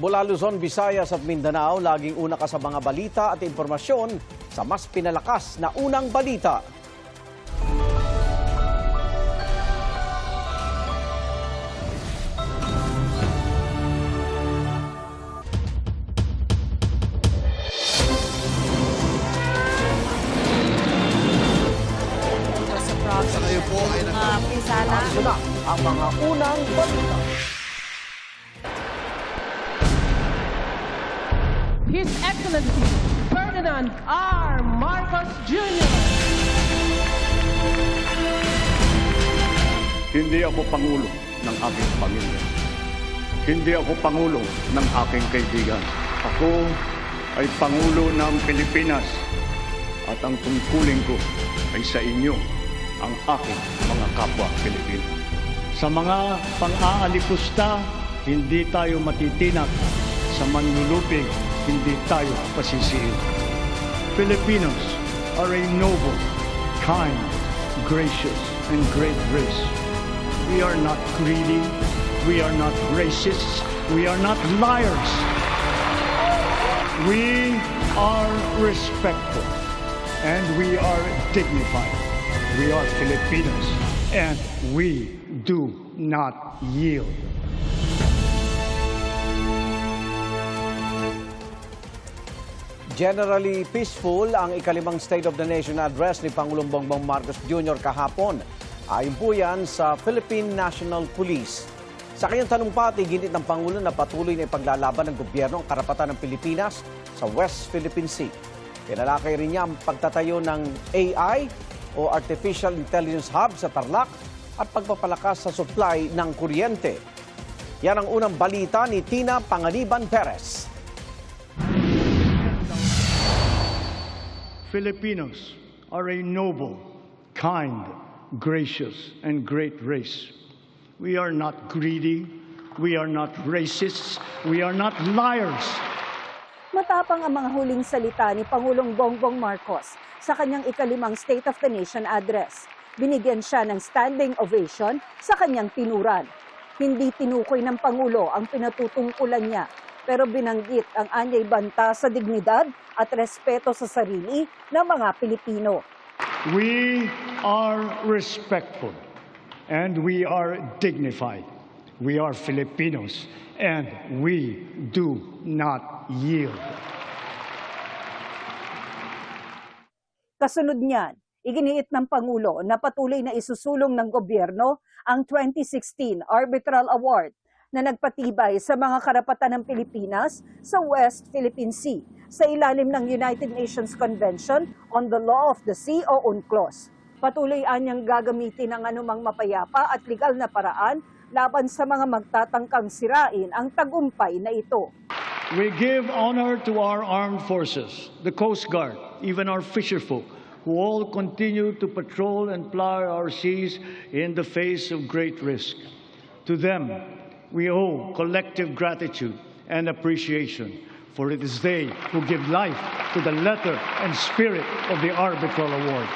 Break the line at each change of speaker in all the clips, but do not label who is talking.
Mula Luzon, Visayas at Mindanao, laging una ka sa mga balita at impormasyon sa mas pinalakas na unang balita.
Sa kayo po ay
Pinsala.
Ito na ang mga unang balita.
His Excellency Ferdinand R. Marcos Jr.
Hindi ako pangulo ng aking pamilya. Hindi ako pangulo ng aking kaibigan. Ako ay pangulo ng Pilipinas at ang tungkulin ko ay sa inyo, ang aking mga kapwa Pilipino. Sa mga pang-aalikusta, hindi tayo matitinak. Sa manlulupig, hindi tayo pasisiil. Filipinos are a noble, kind, gracious, and great race. We are not greedy. We are not racists. We are not liars. We are respectful and we are dignified. We are Filipinos and we do not yield.
Generally peaceful ang ikalimang State of the Nation address ni Pangulong Bongbong Marcos Jr. kahapon. Ayon po yan sa Philippine National Police. Sa kanyang talumpati, ginit ng Pangulo na patuloy na ipaglalaban ng gobyerno ang karapatan ng Pilipinas sa West Philippine Sea. Pinalakay rin niya ang pagtatayo ng AI o Artificial Intelligence Hub sa Tarlac at pagpapalakas sa supply ng kuryente. Yan ang unang balita ni Tina Panganiban Perez.
Filipinos are a noble, kind, gracious, and great race. We are not greedy. We are not racists. We are not liars.
Matapang ang mga huling salita ni Pangulong Bongbong Marcos sa kanyang ikalimang State of the Nation address. Binigyan siya ng standing ovation sa kanyang tinuran. Hindi tinukoy ng Pangulo ang pinatutungkulan niya, pero binanggit ang anyay banta sa dignidad at respeto sa sarili ng mga Pilipino.
We are respectful and we are dignified. We are Filipinos and we do not yield.
Kasunod niyan, iginiit ng Pangulo na patuloy na isusulong ng gobyerno ang 2016 Arbitral Award na nagpatibay sa mga karapatan ng Pilipinas sa West Philippine Sea sa ilalim ng United Nations Convention on the Law of the Sea o UNCLOS. Patuloy anyang gagamitin ang anumang mapayapa at legal na paraan laban sa mga magtatangkang sirain ang tagumpay na ito.
We give honor to our armed forces, the Coast Guard, even our fisherfolk, who all continue to patrol and plow our seas in the face of great risk. To them, we owe collective gratitude and appreciation, for it is they who give life to the letter and spirit of the Arbitral Award.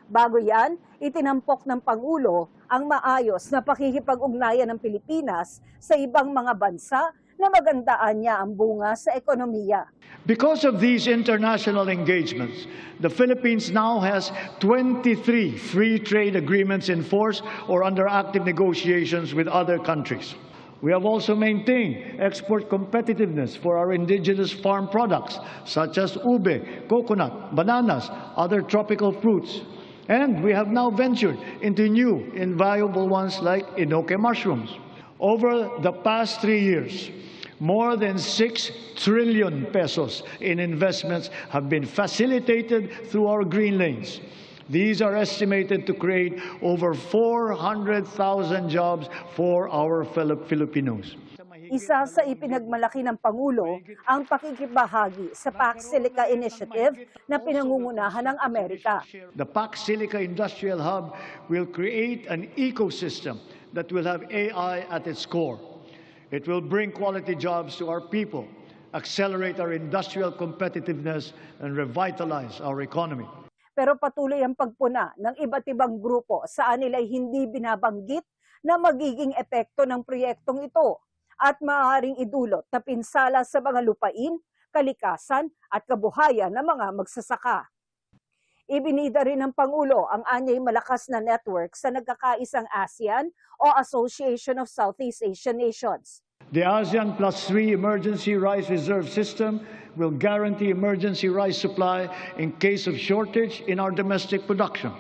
Bago yan, itinampok ng Pangulo ang maayos na pakikipag-ugnayan ng Pilipinas sa ibang mga bansa na magandaan niya ang bunga sa ekonomiya.
Because of these international engagements, the Philippines now has 23 free trade agreements in force or under active negotiations with other countries. We have also maintained export competitiveness for our indigenous farm products, such as ube, coconut, bananas, other tropical fruits. And we have now ventured into new, invaluable ones like enoque mushrooms. Over the past 3 years, more than 6 trillion pesos in investments have been facilitated through our green lanes. These are estimated to create over 400,000 jobs for our Filipinos.
Isa sa ipinagmalaki ng Pangulo ang pakikibahagi sa Pax Silica Initiative na pinangungunahan ng Amerika.
The Pax Silica Industrial Hub will create an ecosystem that will have AI at its core. It will bring quality jobs to our people, accelerate our industrial competitiveness, and revitalize our economy.
Pero patuloy ang pagpuna ng iba't ibang grupo saan nila'y hindi binabanggit na magiging epekto ng proyektong ito. at maaaring idulot na pinsala sa mga lupain, kalikasan at kabuhayan ng mga magsasaka. Ibinida rin ng Pangulo ang anyay malakas na network sa nagkakaisang ASEAN o Association of Southeast Asian Nations.
The ASEAN +3 Emergency Rice Reserve System will guarantee emergency rice supply in case of shortage in our domestic production.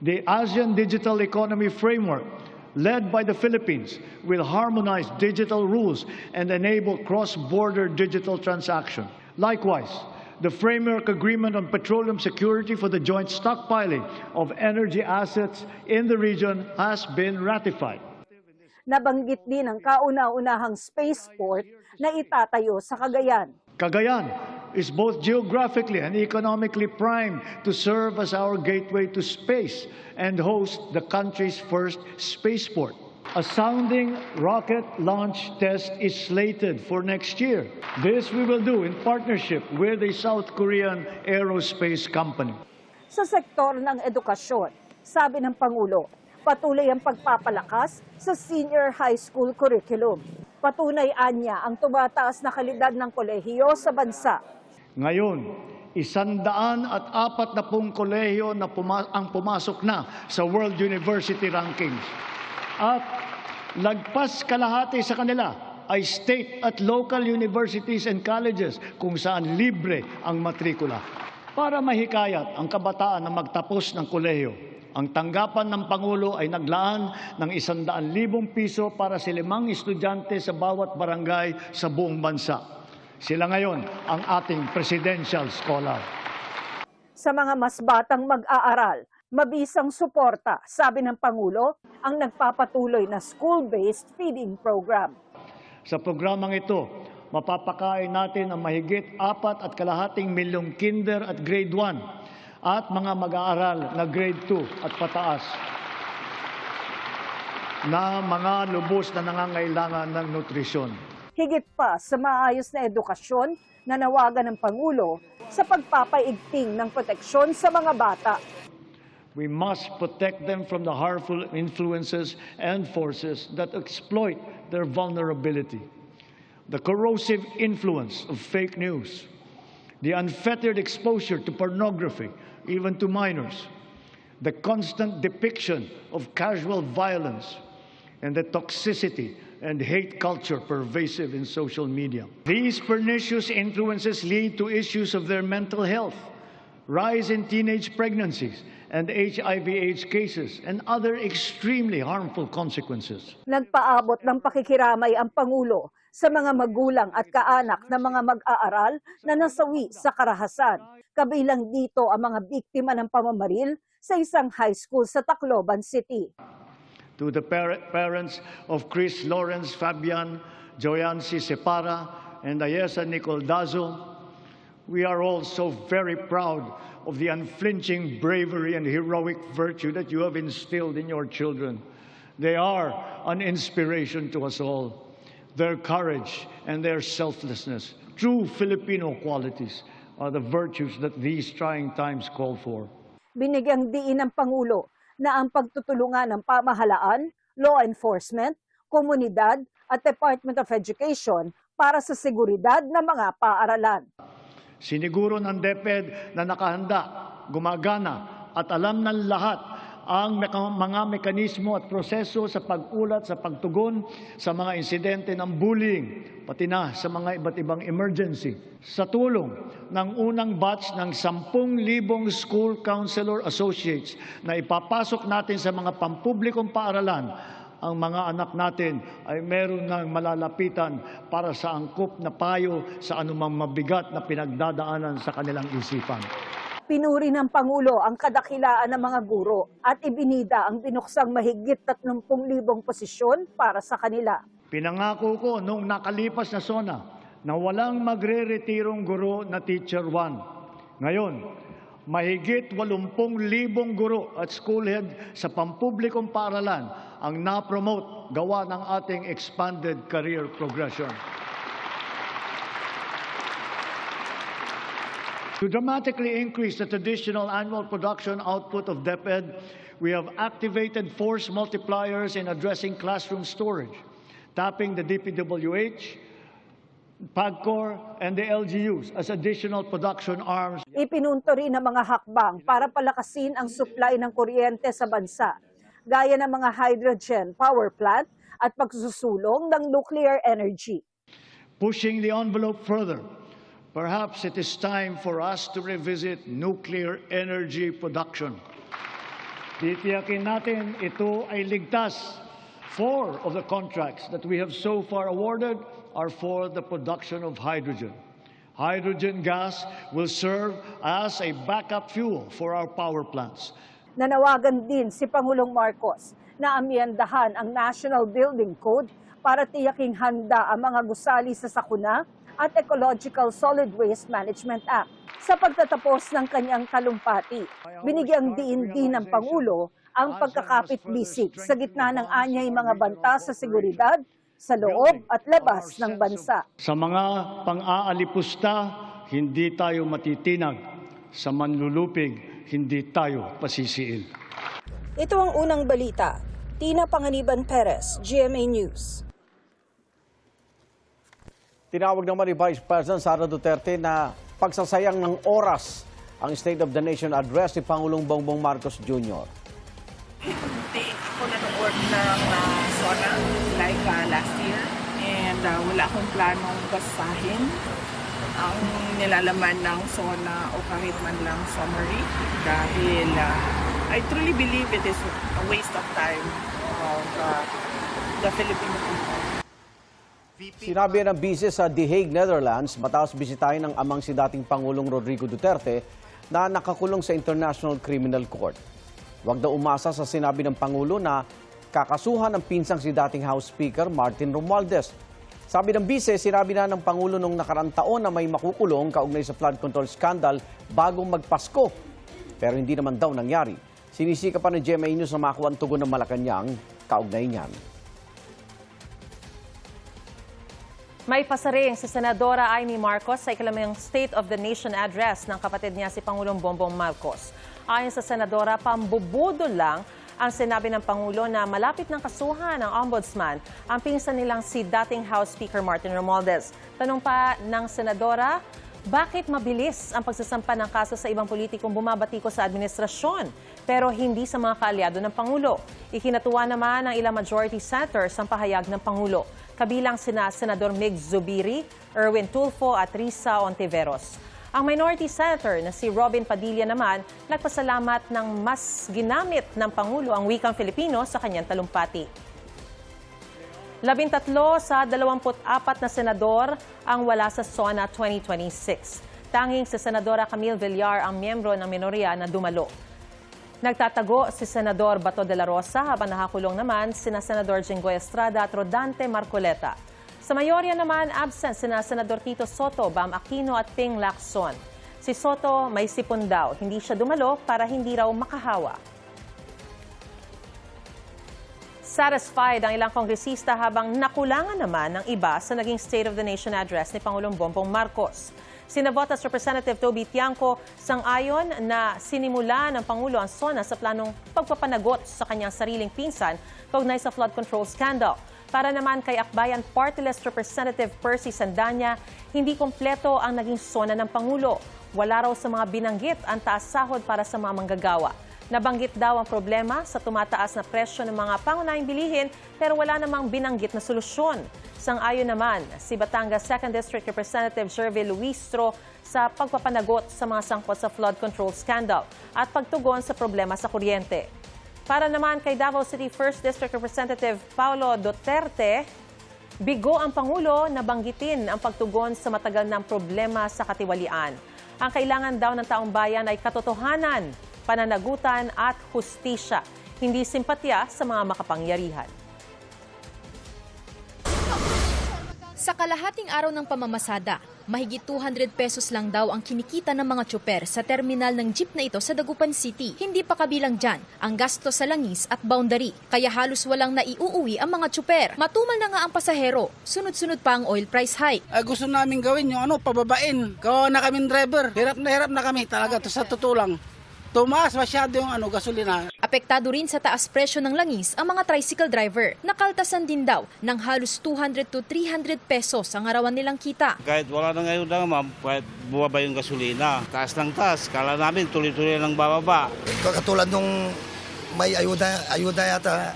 The ASEAN Digital Economy Framework, led by the Philippines, will harmonize digital rules and enable cross-border digital transaction. Likewise, the Framework Agreement on Petroleum Security for the joint stockpiling of energy assets in the region has been ratified.
Nabanggit din ang kauna-unahang spaceport na itatayo sa Cagayan.
Cagayan is both geographically and economically primed to serve as our gateway to space and host the country's first spaceport. A sounding rocket launch test is slated for next year. This we will do in partnership with a South Korean aerospace company.
Sa sektor ng edukasyon, sabi ng Pangulo, patuloy ang pagpapalakas sa senior high school curriculum. Patunay anya ang tumataas na kalidad ng kolehiyo sa bansa.
Ngayon, 140 kolehiyo na ang pumasok na sa World University Rankings. At lagpas kalahati sa kanila ay state at local universities and colleges kung saan libre ang matrikula. Para mahikayat ang kabataan na magtapos ng kolehiyo, ang tanggapan ng Pangulo ay naglaan ng 100,000 piso para sa 5 estudyante sa bawat barangay sa buong bansa. Sila ngayon ang ating presidential scholar.
Sa mga mas batang mag-aaral, mabisang suporta, sabi ng Pangulo, ang nagpapatuloy na school-based feeding program.
Sa programang ito, mapapakain natin ang mahigit 4.5 milyong kinder at grade 1 at mga mag-aaral na grade 2 at pataas na mga lubos na nangangailangan ng nutrisyon.
Higit pa sa maayos na edukasyon na nawagan ng Pangulo sa pagpapaigting ng proteksyon sa mga bata.
We must protect them from the harmful influences and forces that exploit their vulnerability. The corrosive influence of fake news, the unfettered exposure to pornography, even to minors, the constant depiction of casual violence, and the toxicity and hate culture pervasive in social media. These pernicious influences lead to issues of their mental health, rise in teenage pregnancies, and HIV/AIDS cases, and other extremely harmful consequences.
Nagpaabot ng pakikiramay ang Pangulo sa mga magulang at kaanak ng mga mag-aaral na nasawi sa karahasan. Kabilang dito ang mga biktima ng pamamaril sa isang high school sa Tacloban City.
To the parents of Chris Lawrence Fabian, Joyancy Separa, and Ayesa Nicole Dazo, we are all so very proud of the unflinching bravery and heroic virtue that you have instilled in your children. They are an inspiration to us all. Their courage and their selflessness, true Filipino qualities, are the virtues that these trying times call for.
Binigyang diin ng Pangulo na ang pagtutulungan ng pamahalaan, law enforcement, komunidad at Department of Education para sa seguridad ng mga paaralan.
Siniguro ng DepEd na nakahanda, gumagana at alam ng lahat ang mga mekanismo at proseso sa pag-ulat, sa pagtugon sa mga insidente ng bullying, pati na sa mga iba't ibang emergency. Sa tulong ng unang batch ng 10,000 school counselor associates na ipapasok natin sa mga pampublikong paaralan, ang mga anak natin ay meron ng malalapitan para sa angkop na payo sa anumang mabigat na pinagdadaanan sa kanilang isipan.
Pinuri ng Pangulo ang kadakilaan ng mga guro at ibinida ang binuksang mahigit 30,000 posisyon para sa kanila.
Pinangako ko noong nakalipas na SONA na walang magre-retirong guro na Teacher 1. Ngayon, mahigit 80,000 guro at schoolhead sa pampublikong paaralan ang na-promote gawa ng ating expanded career progression. To dramatically increase the traditional annual production output of DepEd, we have activated force multipliers in addressing classroom storage. tapping the DPWH, PAGCOR, and the LGUs as additional production arms.
Ipinunto rin ang mga hakbang para palakasin ang supply ng kuryente sa bansa, gaya ng mga hydrogen power plant at pagsusulong ng nuclear energy.
Pushing the envelope further, perhaps it is time for us to revisit nuclear energy production. Titiyakin natin ito ay ligtas. 4 of the contracts that we have so far awarded are for the production of hydrogen. Hydrogen gas will serve as a backup fuel for our power plants.
Nanawagan din si Pangulong Marcos na amyendahan ang National Building Code para tiyaking handa ang mga gusali sa sakuna at Ecological Solid Waste Management Act. Sa pagtatapos ng kanyang talumpati, binigyang diin din ng Pangulo ang pagkakapit-bisik sa gitna ng anyay mga banta sa seguridad sa loob at labas ng bansa.
Sa mga pang-aalipusta, hindi tayo matitinag. Sa manlulupig, hindi tayo pasisiil.
Ito ang unang balita. Tina Panganiban Perez, GMA News.
Tinawag naman ni Vice President Sara Duterte na pagsasayang ng oras ang State of the Nation address ni Pangulong Bongbong Marcos Jr.
Hindi ako nanood ng SONA like last year and wala akong planong basahin ang nilalaman ng SONA o kahit man lang summary dahil I truly believe it is a waste of time of the Filipino people.
Sinabi ng bise sa The Hague, Netherlands, matapos bisitahin ng amang si dating Pangulong Rodrigo Duterte na nakakulong sa International Criminal Court. Huwag daw umasa sa sinabi ng Pangulo na kakasuhan ng pinsang si dating House Speaker Martin Romualdez. Sabi ng bise, sinabi na ng Pangulo nung nakaraang taon na may makukulong kaugnay sa flood control scandal bago magpasko. Pero hindi naman daw nangyari. Sinisika pa ng GMA News na makuha ang tugon ng Malacanang kaugnay niyan.
May pasaring si Senadora Amy Marcos sa ikalimang State of the Nation address ng kapatid niya si Pangulong Bongbong Marcos. Ayon sa Senadora, pambubudol lang ang sinabi ng Pangulo na malapit ng kasuhan ng Ombudsman ang pinsan nilang si dating House Speaker Martin Romualdez. Tanong pa ng Senadora, bakit mabilis ang pagsasampa ng kaso sa ibang politikong bumabatiko sa administrasyon pero hindi sa mga kaalyado ng Pangulo? Ikinatuwa naman ng ilang majority senators ang pahayag ng Pangulo, kabilang sina Senador Mig Zubiri, Erwin Tulfo at Risa Ontiveros. Ang minority senator na si Robin Padilla naman nagpasalamat ng mas ginamit ng Pangulo ang wikang Filipino sa kanyang talumpati. 13 sa 24 na senador ang wala sa SONA 2026. Tanging si Senadora Camille Villar ang miyembro ng minorya na dumalo. Nagtatago si Senador Bato de la Rosa habang nakakulong naman sina Senador Jinggoy Estrada at Rodante Marcoleta. Sa mayorya naman, absent sina Senador Tito Soto, Bam Aquino at Ping Lacson. Si Soto may sipon daw, hindi siya dumalo para hindi raw makahawa. Satisfied ang ilang kongresista habang nakulangan naman ng iba sa naging State of the Nation address ni Pangulong Bongbong Marcos. Sinabotas Representative Toby Tiangco sang-ayon na sinimula ng Pangulo ang SONA sa planong pagpapanagot sa kanyang sariling pinsan kaugnay sa flood control scandal. Para naman kay Akbayan Party List Representative Percy Sandanya, hindi kompleto ang naging SONA ng Pangulo. Wala raw sa mga binanggit ang taas sahod para sa mga manggagawa. Nabanggit daw ang problema sa tumataas na presyo ng mga pangunahing bilihin pero wala namang binanggit na solusyon. Sang-ayon naman si Batangas 2nd District Representative Jervy Luistro sa pagpapanagot sa mga sangkot sa flood control scandal at pagtugon sa problema sa kuryente. Para naman kay Davao City 1st District Representative Paulo Duterte, bigo ang Pangulo na banggitin ang pagtugon sa matagal ng problema sa katiwalian. Ang kailangan daw ng taong bayan ay katotohanan, pananagutan at hustisya, hindi simpatya sa mga makapangyarihan.
Sa kalahating araw ng pamamasada, mahigit 200 pesos lang daw ang kinikita ng mga tsoper sa terminal ng jeep na ito sa Dagupan City. Hindi pa kabilang dyan ang gasto sa langis at boundary, kaya halos walang naiuuwi ang mga tsoper. Matumal na nga ang pasahero, sunod-sunod pa ang oil price hike.
Gusto namin gawin yung pababain. Gawa na kaming driver. Hirap na kami talaga, sa totoo lang. Tumaas masyado yung gasolina.
Apektado rin sa taas presyo ng langis ang mga tricycle driver. Nakaltasan din daw ng halos 200 to 300 pesos ang arawan nilang kita.
Kahit wala na ngayon na ma'am, kahit bumaba yung gasolina. Taas ng taas. Kala namin tuloy-tuloy lang bababa.
Katulad nung may ayuda yata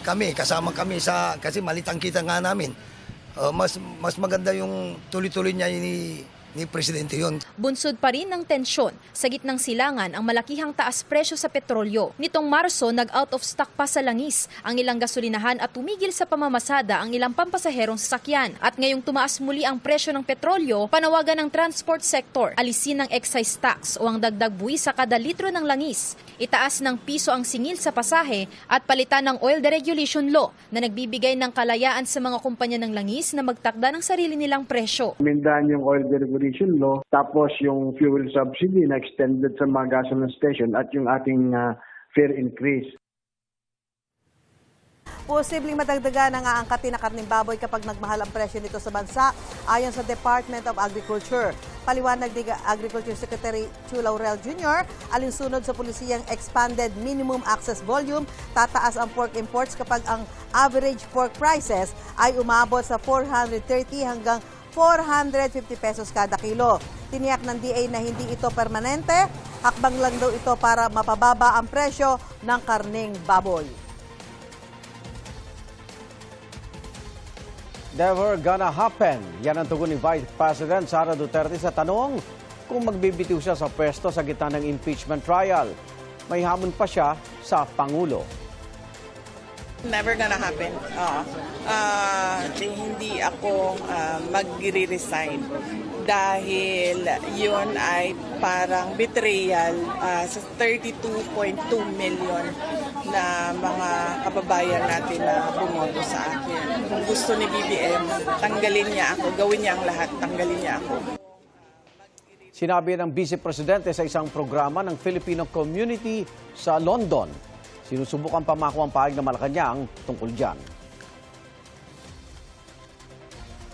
kami, kasama kami kasi malitang kita nga namin. Mas maganda yung tuloy-tuloy niya ni Presidente yun.
Bunsod pa rin ng tensyon sa gitnang silangan ang malakihang taas presyo sa petrolyo. Nitong Marso, nag-out of stock pa sa langis ang ilang gasolinahan at tumigil sa pamamasada ang ilang pampasaherong sasakyan. At ngayong tumaas muli ang presyo ng petrolyo, panawagan ng transport sector, alisin ng excise tax o ang dagdag buwis sa kada litro ng langis. Itaas ng piso ang singil sa pasahe at palitan ng oil deregulation law na nagbibigay ng kalayaan sa mga kumpanya ng langis na magtakda ng sarili nilang presyo.
Mindahan yung oil deregulation law, tapos yung fuel subsidy na extended sa mga gasoline station at yung ating fare increase.
Posibleng madagdagan ang aangkatin na karning baboy kapag nagmahal ang presyo nito sa bansa, ayon sa Department of Agriculture. Paliwanag ni Agriculture Secretary Chu Laurel Jr., alinsunod sa pulisiyang expanded minimum access volume, tataas ang pork imports kapag ang average pork prices ay umabot sa 430 hanggang 450 pesos kada kilo. Tiniyak ng DA na hindi ito permanente, hakbang lang daw ito para mapababa ang presyo ng karning baboy.
Never gonna happen. Yan ang tugon ni Vice President Sara Duterte sa tanong kung magbibitiw siya sa pwesto sa gitna ng impeachment trial. May hamon pa siya sa Pangulo.
Never gonna happen. Hindi ako magre-resign dahil yun ay parang betrayal sa 32.2 million na mga kababayan natin na bumoto sa akin. Kung gusto ni BBM, tanggalin niya ako, gawin niya ang lahat, tanggalin niya ako.
Sinabi ng Vice Presidente sa isang programa ng Filipino community sa London. Sinusubukan pa makuha ang pahayag ng Malacanang tungkol dyan.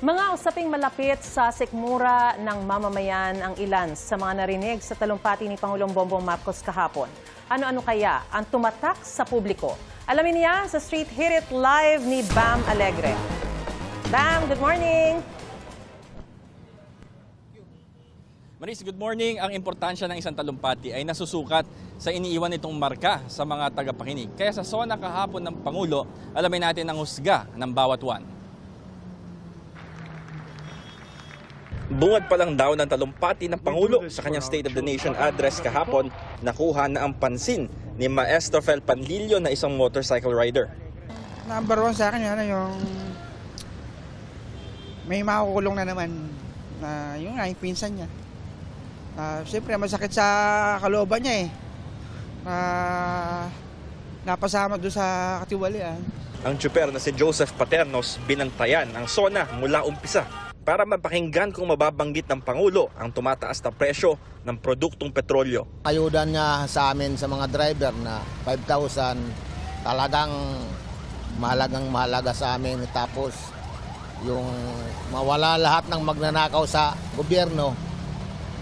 Mga usaping malapit sa sikmura ng mamamayan ang ilan sa mga narinig sa talumpati ni Pangulong Bongbong Marcos kahapon. Ano-ano kaya ang tumatak sa publiko? Alamin niya sa Street Hit It Live ni Bam Alegre. Bam, good morning!
Maris, good morning. Ang importansya ng isang talumpati ay nasusukat sa iniiwan nitong marka sa mga tagapakinig. Kaya sa SONA kahapon ng Pangulo, alamin natin ang husga ng bawat one. Bungad pa lang daw ng talumpati ng Pangulo sa kanyang State of the Nation address kahapon, nakuha na ang pansin ni Maestro Fel Panlilio na isang motorcycle rider.
Number one sa akin yung may makukulong na naman na yung pinsan niya. Siyempre masakit sa kalooban niya napasama doon sa katiwalian.
Ang tsuper na si Joseph Paternos binantayan ang SONA mula umpisa para mapakinggan kung mababanggit ng Pangulo ang tumataas na presyo ng produktong petrolyo.
Ayuda niya sa amin sa mga driver na 5,000 talagang mahalaga sa amin. Tapos yung mawala lahat ng magnanakaw sa gobyerno,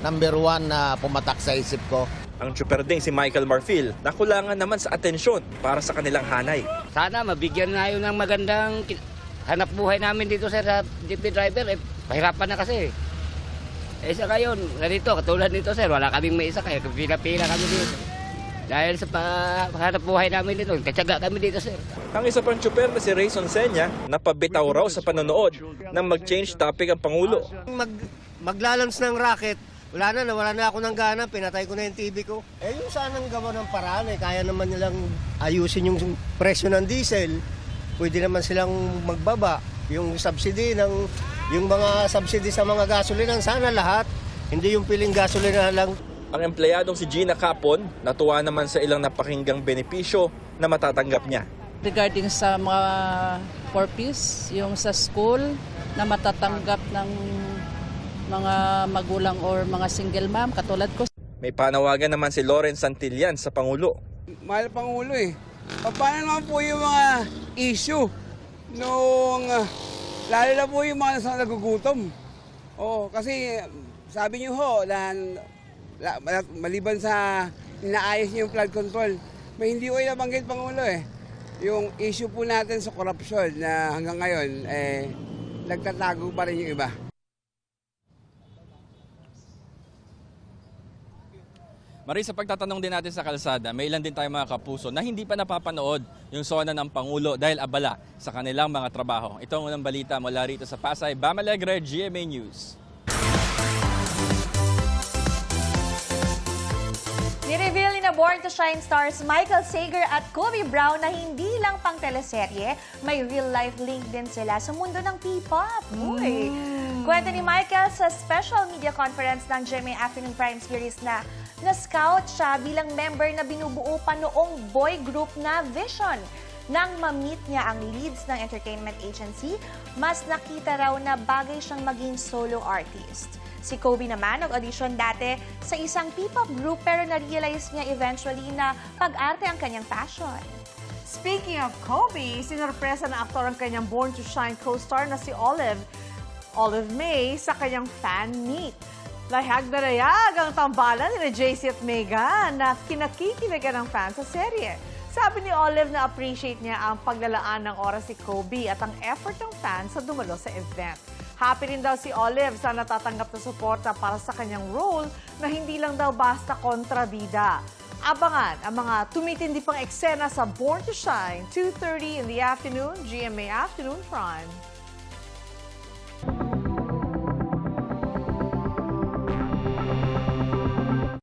number one na pumatak sa isip ko.
Ang tsuper ding si Michael Marfil nakulangan naman sa atensyon para sa kanilang hanay.
Sana mabigyan na yun ng magandang hanap buhay namin dito sir sa jeepney driver. Pahirapan na kasi. Sa ngayon, ganito, katulad nito sir, wala kaming may isa kaya pila-pila kami dito. Dahil sa hanap buhay namin dito, katsaga kami dito sir.
Ang isa pang tsuper na si Rayson Senya napabitaw raw sa panonood nang mag-change topic ang Pangulo.
Maglalans ng racket, nawala na ako ng gana, pinatay ko na yung TV ko. Yung sanang gawa ng paraan, kaya naman nilang ayusin yung presyo ng diesel. Pwede naman silang magbaba yung subsidy yung mga subsidy sa mga gasolina, sana lahat, hindi yung piling gasolina lang.
Ang empleyadong si Gina Capon natuwa naman sa ilang napakinggang benepisyo na matatanggap niya.
Regarding sa mga purpose, yung sa school na matatanggap ng mga magulang or mga single mom katulad ko.
May panawagan naman si Lawrence Santillan sa Pangulo.
Mahal Pangulo paano naman po yung mga issue nung lalo na po yung mga nasa nagugutom. Kasi sabi niyo maliban sa inaayos niya yung flood control. May hindi ko nabanggit, Pangulo yung issue po natin sa korupsyon na hanggang ngayon, nagtatago pa rin yung iba.
Marie, sa pagtatanong din natin sa kalsada, may ilan din tayo mga kapuso na hindi pa napapanood yung SONA ng Pangulo dahil abala sa kanilang mga trabaho. Ito ang unang balita mula rito sa Pasay. Bam Alegre, GMA News.
Nireveal ni na Born to Shine stars Michael Sager at Kobe Brown na hindi lang pang teleserye, may real-life link din sila sa mundo ng P-pop. Uy! Kwento ni Michael sa special media conference ng GMA Afternoon Prime Series na na-scout siya bilang member na binubuo pa noong boy group na Vision. Nang ma-meet niya ang leads ng entertainment agency, mas nakita raw na bagay siyang maging solo artist. Si Kobe naman nag-audition dati sa isang P-pop group pero na-realize niya eventually na pag-arte ang kanyang passion.
Speaking of Kobe, sinurpresa ng aktor ang kanyang Born to Shine co-star na si Olive May sa kanyang fan meet. Lahag na layag ang tambalan ni JC at Megan na kinakikiligan ng fans sa serye. Sabi ni Olive na appreciate niya ang paglalaan ng oras si Kobe at ang effort ng fans sa dumalo sa event. Happy rin daw si Olive sa natatanggap na suporta para sa kanyang role na hindi lang daw basta kontrabida. Abangan ang mga tumitindi pang eksena sa Born to Shine, 2:30 in the afternoon, GMA Afternoon Prime.